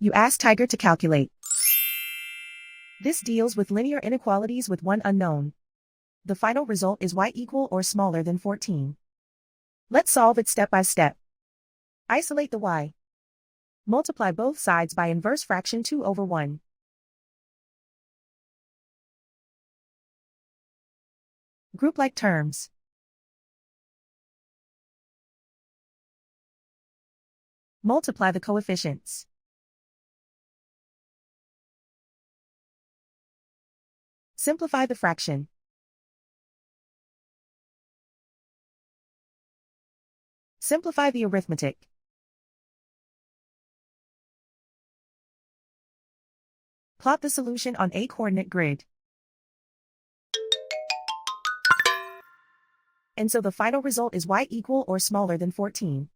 You ask Tiger to calculate. This deals with linear inequalities with one unknown. The final result is y equal or smaller than 14. Let's solve it step by step. Isolate the y. Multiply both sides by inverse fraction 2 over 1. Group like terms. Multiply the coefficients. Simplify the fraction. Simplify the arithmetic. Plot the solution on a coordinate grid. And so the final result is y equal or smaller than 14.